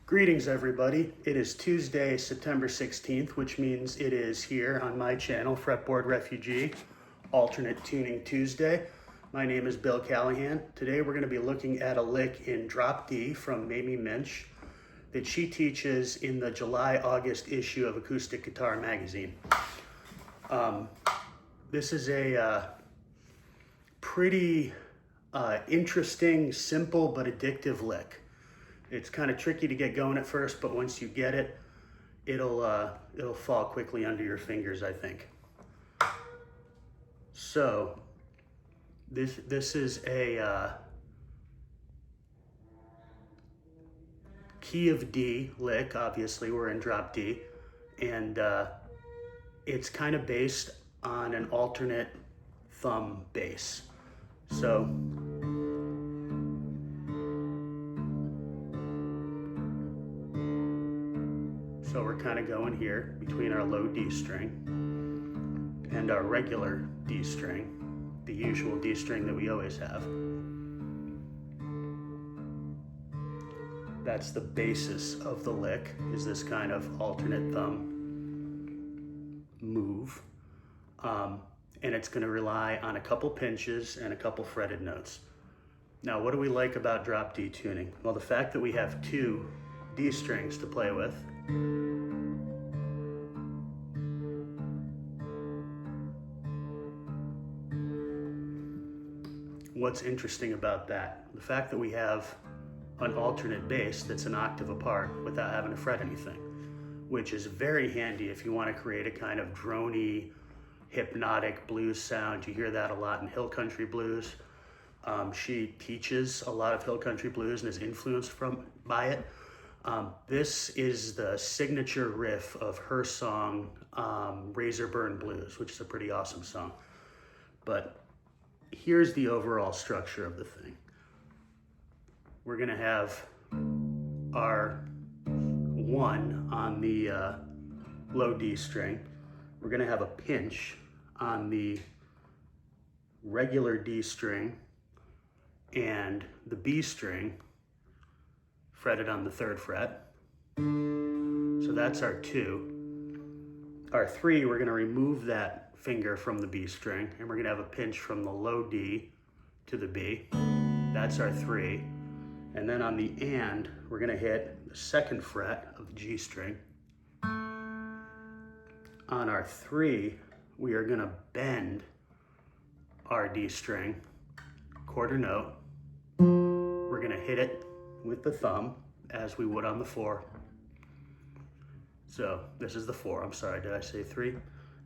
Greetings everybody. It is Tuesday, September 16th, which means it is here on my channel, Fretboard Refugee, Alternate Tuning Tuesday. My name is Bill Callahan. Today we're going to be looking at a lick in Drop D from Mamie Minch that she teaches in the July-August issue of Acoustic Guitar magazine. This is a pretty interesting, simple, but addictive lick. It's kind of tricky to get going at first, but once you get it, it'll fall quickly under your fingers, I think. So this is a key of D lick. Obviously, we're in drop D, and it's kind of based on an alternate thumb bass. So we're kind of going here between our low D string and our regular D string, the usual D string that we always have. That's the basis of the lick, is this kind of alternate thumb move. And it's going to rely on a couple pinches and a couple fretted notes. Now, what do we like about drop D tuning? Well, the fact that we have two D strings to play with. What's interesting about that? The fact that we have an alternate bass that's an octave apart without having to fret anything, which is very handy if you want to create a kind of drony, hypnotic blues sound. You hear that a lot in hill country blues. She teaches a lot of hill country blues and is influenced by it. This is the signature riff of her song, Razor Burn Blues, which is a pretty awesome song. But here's the overall structure of the thing. We're gonna have our one on the low D string. We're gonna have a pinch on the regular D string and the B string fretted on the 3rd fret. So that's our 2. Our 3, we're gonna remove that finger from the B string and we're gonna have a pinch from the low D to the B. That's our 3. And then on the and, we're gonna hit the 2nd fret of the G string. On our 3, we are gonna bend our D string, quarter note. We're gonna hit it with the thumb as we would on the 4. So this is the 4, I'm sorry, did I say 3?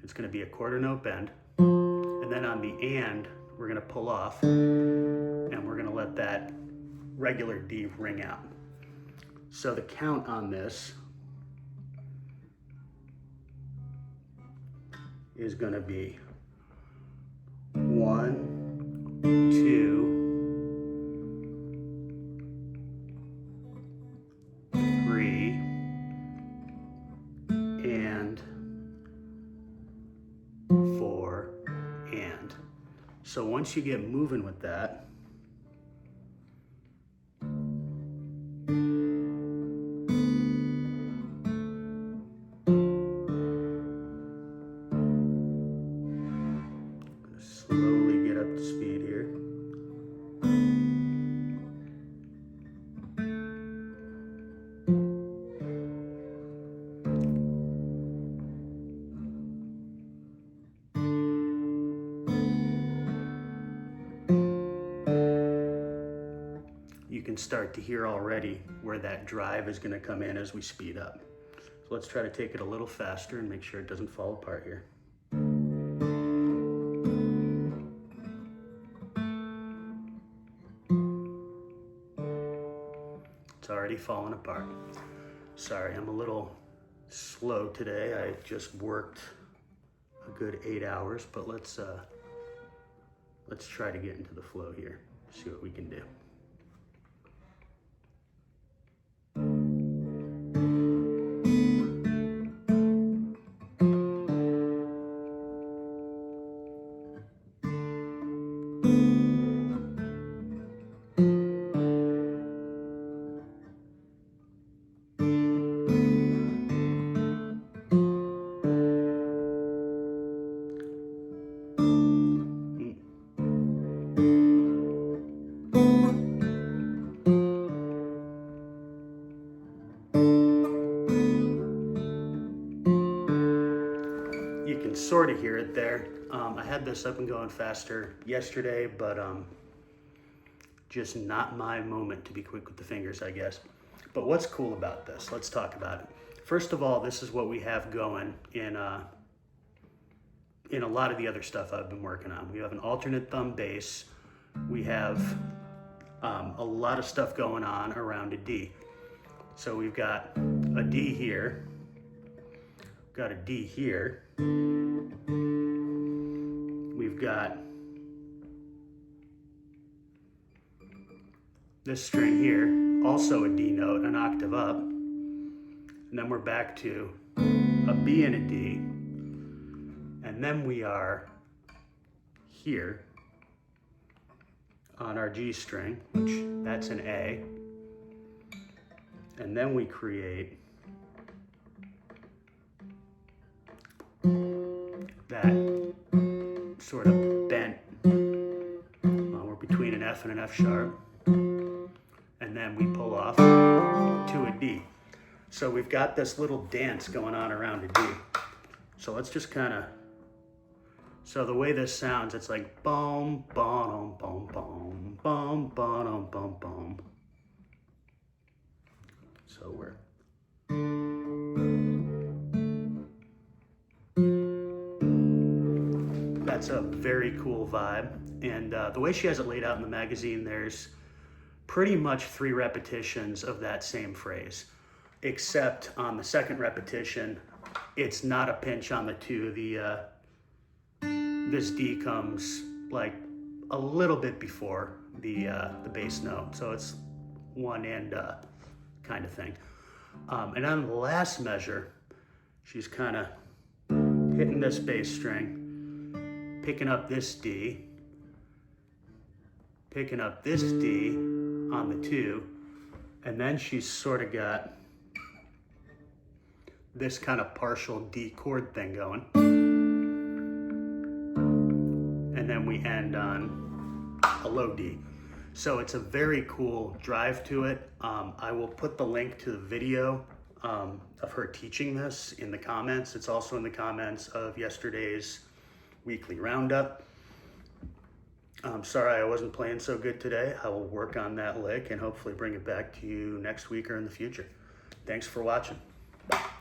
It's gonna be a quarter note bend. And then on the and, we're gonna pull off and we're gonna let that regular D ring out. So the count on this is gonna be 1, 2, 3, and 4, and. So once you get moving with that, slowly get up to speed here. You can start to hear already where that drive is going to come in as we speed up. So let's try to take it a little faster and make sure it doesn't fall apart here. It's already falling apart. Sorry, I'm a little slow today. I just worked a good 8 hours, but let's try to get into the flow here. See what we can do. sort of hear it there. I had this up and going faster yesterday, but just not my moment to be quick with the fingers, I guess. But what's cool about this? Let's talk about it. First of all, this is what we have going in a lot of the other stuff I've been working on. We have an alternate thumb bass. We have a lot of stuff going on around a D. So we've got a D here, got a D here. We've got this string here, also a D note, an octave up. And then we're back to a B and a D. And then we are here on our G string, which that's an A. And then we create that sort of bent, we're between an F and an F sharp. And then we pull off to a D. So we've got this little dance going on around a D. So let's just kind of, so the way this sounds, it's like boom, boom, boom, boom, boom, boom, boom, boom. So we're, that's a very cool vibe. And the way she has it laid out in the magazine, there's pretty much 3 repetitions of that same phrase, except on the second repetition, it's not a pinch on the 2. This D comes like a little bit before the bass note, so it's one and kind of thing. And on the last measure, she's kind of hitting this bass string, picking up this D, picking up this D on the 2, and then she's sort of got this kind of partial D chord thing going. And then we end on a low D. So it's a very cool drive to it. I will put the link to the video of her teaching this in the comments. It's also in the comments of yesterday's weekly roundup. I'm sorry I wasn't playing so good today. I will work on that lick and hopefully bring it back to you next week or in the future. Thanks for watching. Bye.